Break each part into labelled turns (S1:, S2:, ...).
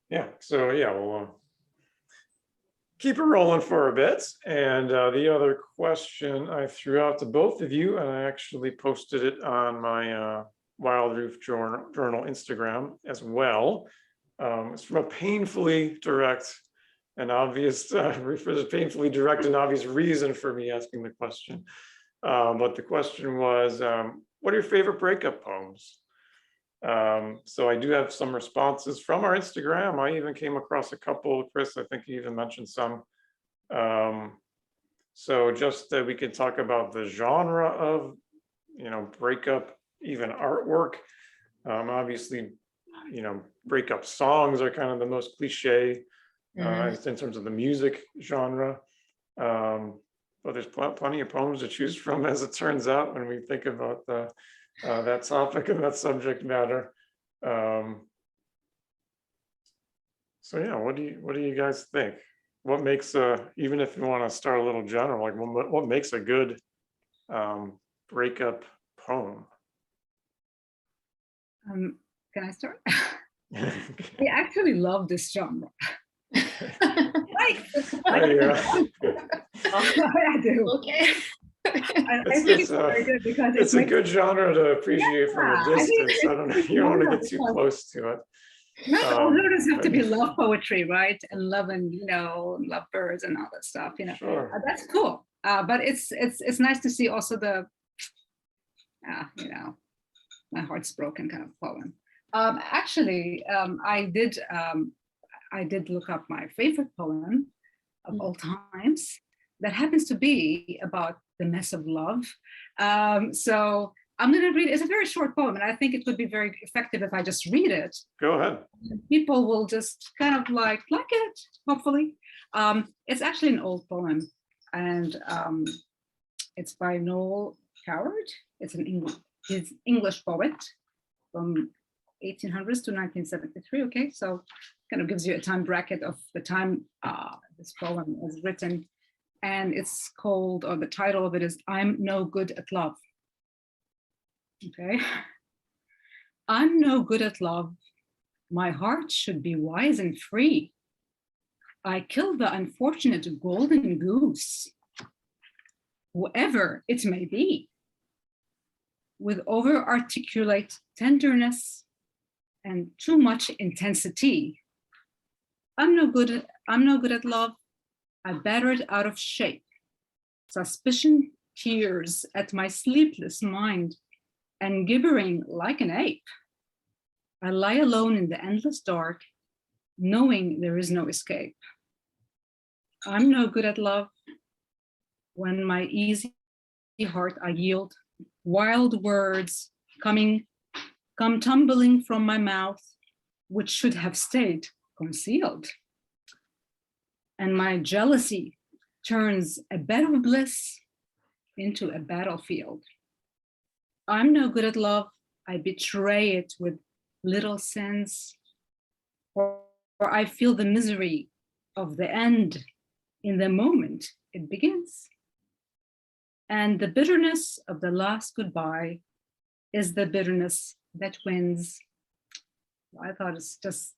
S1: Yeah, so yeah, we'll keep it rolling for a bit. And the other question I threw out to both of you, and I actually posted it on my Wild Roof Journal Instagram as well. It's from a painfully direct and obvious, painfully direct and obvious reason for me asking the question. But the question was, what are your favorite breakup poems? So I do have some responses from our Instagram. I even came across a couple. Chris, I think you even mentioned some. So just that we could talk about the genre of, breakup, even artwork. Obviously, breakup songs are kind of the most cliche in terms of the music genre. But there's plenty of poems to choose from, as it turns out, when we think about that topic and that subject matter. So yeah, what do you guys think? What makes even if you want to start a little general, like what makes a good breakup poem?
S2: Can I start? I actually love this genre. I do.
S3: Okay.
S2: I think it's very good because
S1: it's a good genre to appreciate from a distance. I don't know. You don't want to get too close to it.
S2: Not all genres have to be love poetry, right? And love and lovebirds and all that stuff.
S1: Sure.
S2: That's cool. But it's nice to see also the my heart's broken kind of poem. Actually, I did look up my favorite poem of all times. That happens to be about the mess of love. So I'm going to read it. It's a very short poem, and I think it would be very effective if I just read it.
S1: Go ahead.
S2: People will just kind of like it, hopefully. It's actually an old poem, and it's by Noel Coward. It's his English poet from 1800s to 1973. Okay, so kind of gives you a time bracket of the time this poem was written. And it's called, or the title of it is, I'm No Good at Love. Okay. I'm no good at love. My heart should be wise and free. I killed the unfortunate golden goose, whoever it may be, with over-articulate tenderness and too much intensity. I'm no good at love. I battered out of shape. Suspicion tears at my sleepless mind and gibbering like an ape. I lie alone in the endless dark, knowing there is no escape. I'm no good at love. When my easy heart I yield, wild words come tumbling from my mouth, which should have stayed concealed. And my jealousy turns a bed of bliss into a battlefield. I'm no good at love. I betray it with little sins, or I feel the misery of the end in the moment it begins. And the bitterness of the last goodbye is the bitterness that wins. I thought it's just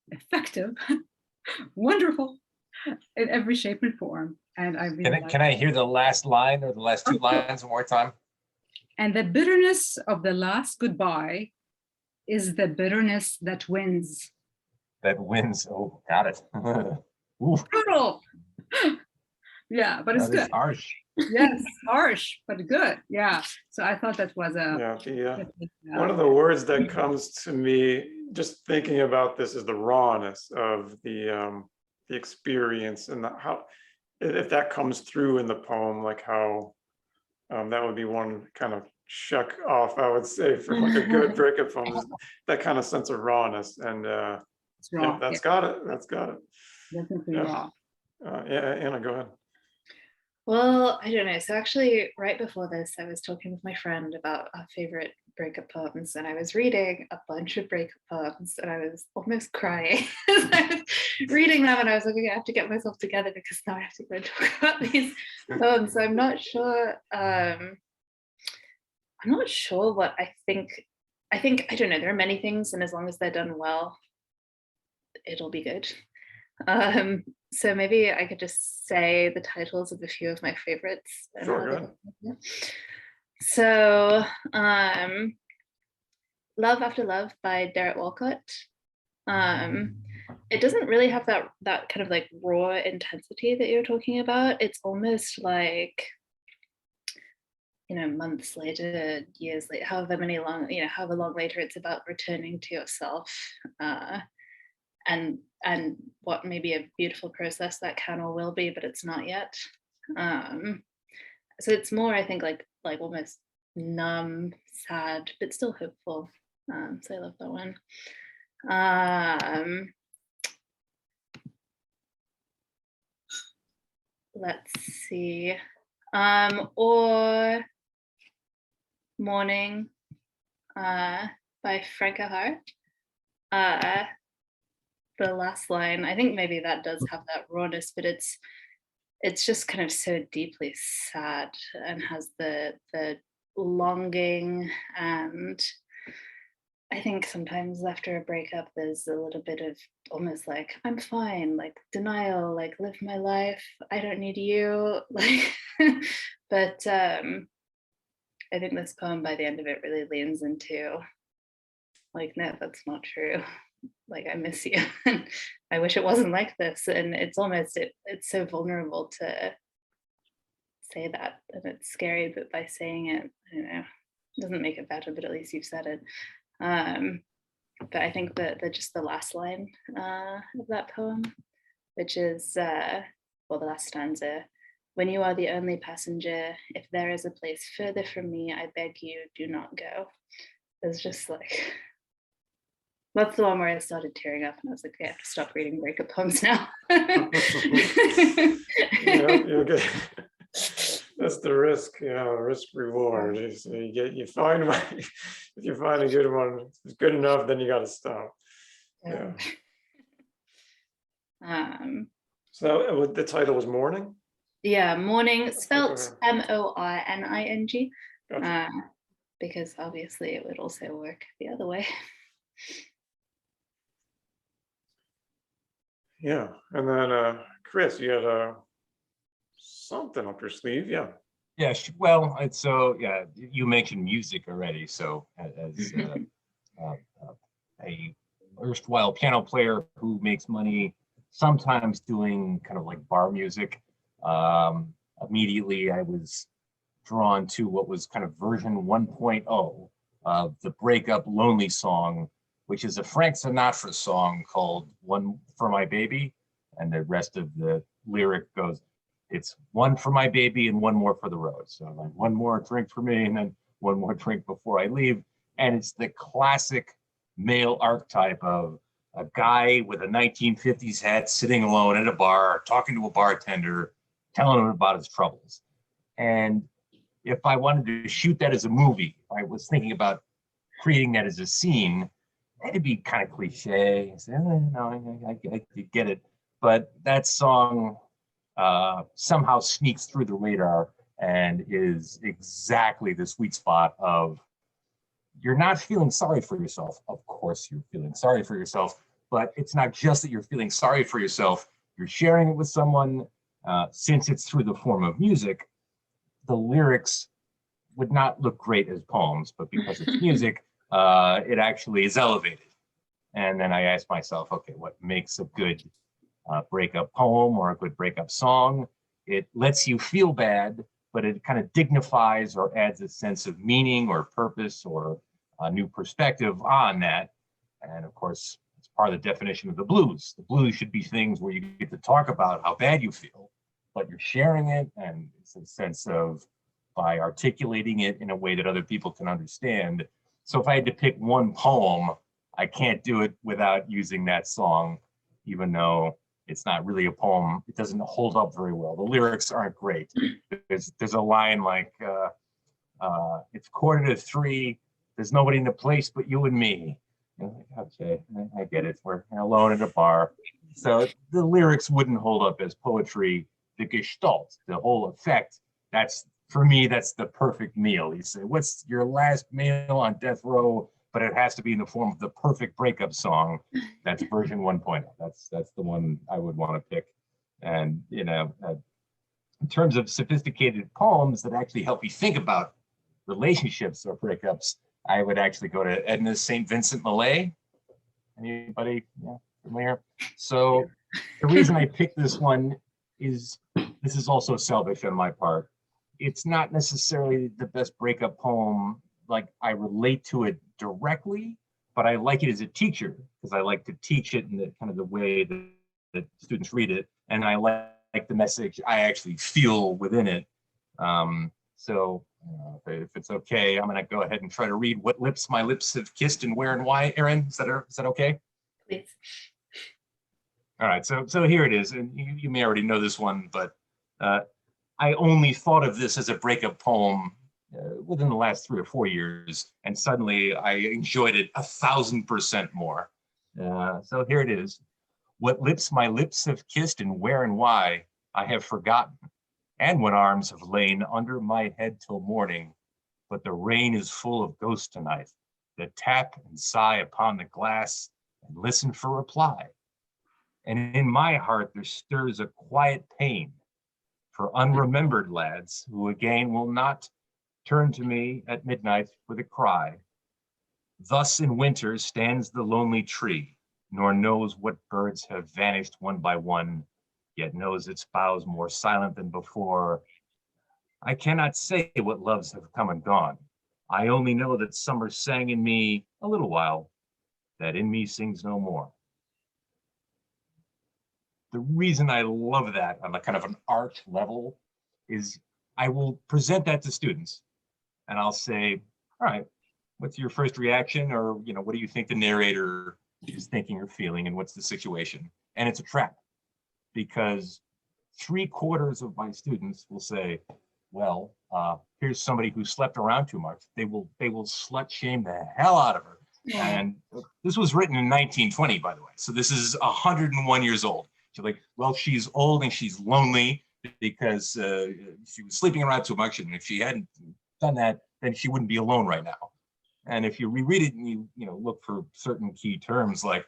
S2: effective. Wonderful in every shape and form. And I really
S4: can I hear the last line or the last two lines one more time?
S2: And the bitterness of the last goodbye is the bitterness that wins.
S4: That wins. Oh, got it.
S2: Brutal. Yeah, but it's good.
S4: Harsh.
S2: Yes, harsh, but good. Yeah. So I thought that was
S1: one of the words that comes to me just thinking about this is the rawness of the experience, and how, if that comes through in the poem, like how that would be one kind of check off, I would say, for like a good breakup poem, is that kind of sense of rawness. And that's got it.
S2: Definitely raw.
S1: Anna, go ahead.
S3: Well, I don't know. So actually, right before this, I was talking with my friend about our favorite breakup poems, and I was reading a bunch of breakup poems, and I was almost crying as I was reading them, and I was like, okay, I have to get myself together because now I have to go and talk about these poems. So I'm not sure. I'm not sure what I think. I don't know. There are many things, and as long as they're done well, it'll be good. So maybe I could just say the titles of a few of my favorites. And
S1: Sure,
S3: how
S1: go
S3: they
S1: ahead.
S3: look. So Love After Love by Derek Walcott. It doesn't really have that kind of like raw intensity that you're talking about. It's almost like, you know, months later, years later, however long later, it's about returning to yourself, and what may be a beautiful process that can or will be, but it's not yet. So it's more, I think, like almost numb, sad, but still hopeful. So I love that one. Let's see. Or Morning by Franca Hart. The last line, I think maybe that does have that rawness, but it's just kind of so deeply sad and has the longing, and I think sometimes after a breakup there's a little bit of almost like I'm fine, like denial, like live my life, I don't need you, like but I think this poem by the end of it really leans into like, no, that's not true, like I miss you and I wish it wasn't like this, and it's almost it's so vulnerable to say that, and it's scary, but by saying it, I don't know, it doesn't make it better, but at least you've said it. But I think that just the last line of that poem, which is the last stanza, when you are the only passenger, if there is a place further from me, I beg you, do not go. It's just like, that's the one where I started tearing up and I was like, okay, I have to stop reading breakup poems now.
S1: Yeah, you're good. That's the risk, risk reward. So you find one, if you find a good one, if it's good enough, then you got to stop. Yeah. So the title was Morning?
S3: Yeah, Morning, spelt
S1: Okay.
S3: Morning,
S1: Gotcha.
S3: because obviously it would also work the other way.
S1: Yeah, and then Chris, you had something up your sleeve, yeah.
S4: Yeah, well, it's so, yeah, you mentioned music already. So as a erstwhile piano player who makes money sometimes doing kind of like bar music, immediately I was drawn to what was kind of version 1.0 of the breakup lonely song, which is a Frank Sinatra song called One for My Baby. And the rest of the lyric goes, it's one for my baby and one more for the road. So like one more drink for me and then one more drink before I leave. And it's the classic male archetype of a guy with a 1950s hat sitting alone at a bar, talking to a bartender, telling him about his troubles. And if I wanted to shoot that as a movie, I was thinking about creating that as a scene, it'd be kind of cliche. I said, no, I get it. But that song somehow sneaks through the radar and is exactly the sweet spot of, you're not feeling sorry for yourself. Of course you're feeling sorry for yourself, but it's not just that you're feeling sorry for yourself, you're sharing it with someone. Since it's through the form of music, the lyrics would not look great as poems, but because it's music, it actually is elevated. And then I asked myself, okay, what makes a good breakup poem or a good breakup song? It lets you feel bad, but it kind of dignifies or adds a sense of meaning or purpose or a new perspective on that. And of course, it's part of the definition of the blues. The blues should be things where you get to talk about how bad you feel, but you're sharing it, and it's a sense of, by articulating it in a way that other people can understand. So if I had to pick one poem, I can't do it without using that song, even though it's not really a poem. It doesn't hold up very well. The lyrics aren't great. There's a line like, it's 2:45, there's nobody in the place but you and me. Okay, I get it. We're alone in a bar. So the lyrics wouldn't hold up as poetry. The gestalt, the whole effect, that's, for me, that's the perfect meal. You say, what's your last meal on death row? but it has to be in the form of the perfect breakup song. That's version 1.0. That's the one I would want to pick. And, you know, in terms of sophisticated poems that actually help you think about relationships or breakups, I would actually go to Edna St. Vincent Millay. Anybody familiar? So the reason I picked this one is this is also selfish on my part. It's not necessarily the best breakup poem, like I relate to it directly, but I like it as a teacher because I like to teach it in the kind of the way that students read it, and I like the message I actually feel within it. So if it's okay, I'm going to go ahead and try to read What Lips My Lips Have Kissed and Where and Why. Erin, is that okay?
S3: Please.
S4: All right, so here it is, and you may already know this one, but I only thought of this as a breakup poem within the last 3 or 4 years, and suddenly I enjoyed it 1,000% more. So here it is. What lips my lips have kissed and where and why I have forgotten, and when arms have lain under my head till morning, but the rain is full of ghosts tonight that tap and sigh upon the glass and listen for reply. And in my heart there stirs a quiet pain for unremembered lads who again will not turn to me at midnight with a cry. Thus in winter stands the lonely tree, nor knows what birds have vanished one by one, yet knows its boughs more silent than before. I cannot say what loves have come and gone. I only know that summer sang in me a little while, that in me sings no more. The reason I love that on a kind of an art level is I will present that to students and I'll say, all right, what's your first reaction? Or, you know, what do you think the narrator is thinking or feeling and what's the situation? And it's a trap because 3/4 of my students will say, well, here's somebody who slept around too much. They will slut shame the hell out of her. And this was written in 1920, by the way. So this is 101 years old. She's like, well, she's old and she's lonely because she was sleeping around too much. And if she hadn't done that, then she wouldn't be alone right now. And if you reread it and you look for certain key terms like,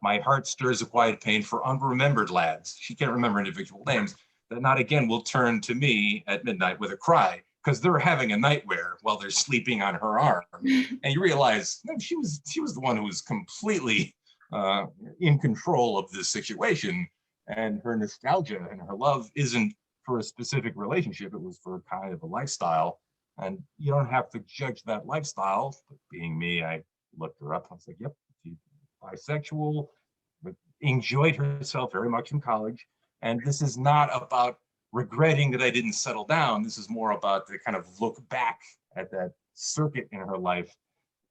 S4: my heart stirs a quiet pain for unremembered lads. She can't remember individual names. That not again will turn to me at midnight with a cry because they're having a nightmare while they're sleeping on her arm. And you realize no, she was the one who was completely in control of this situation. And her nostalgia and her love isn't for a specific relationship. It was for kind of a lifestyle. And you don't have to judge that lifestyle. But being me, I looked her up. I was like, yep, she's bisexual, but enjoyed herself very much in college. And this is not about regretting that I didn't settle down. This is more about the kind of look back at that circuit in her life.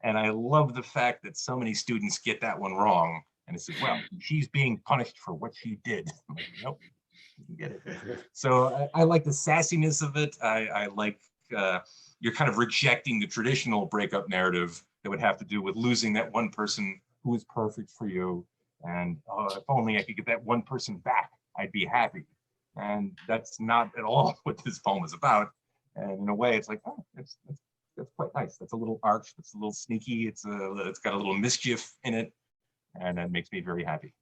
S4: And I love the fact that so many students get that one wrong. And it's like, well, she's being punished for what she did. I'm like, nope, you get it. So I like the sassiness of it. I like you're kind of rejecting the traditional breakup narrative that would have to do with losing that one person who is perfect for you. And if only I could get that one person back, I'd be happy. And that's not at all what this poem is about. And in a way, it's like, oh, that's quite nice. That's a little arch. That's a little sneaky. It's got a little mischief in it, and that makes me very happy.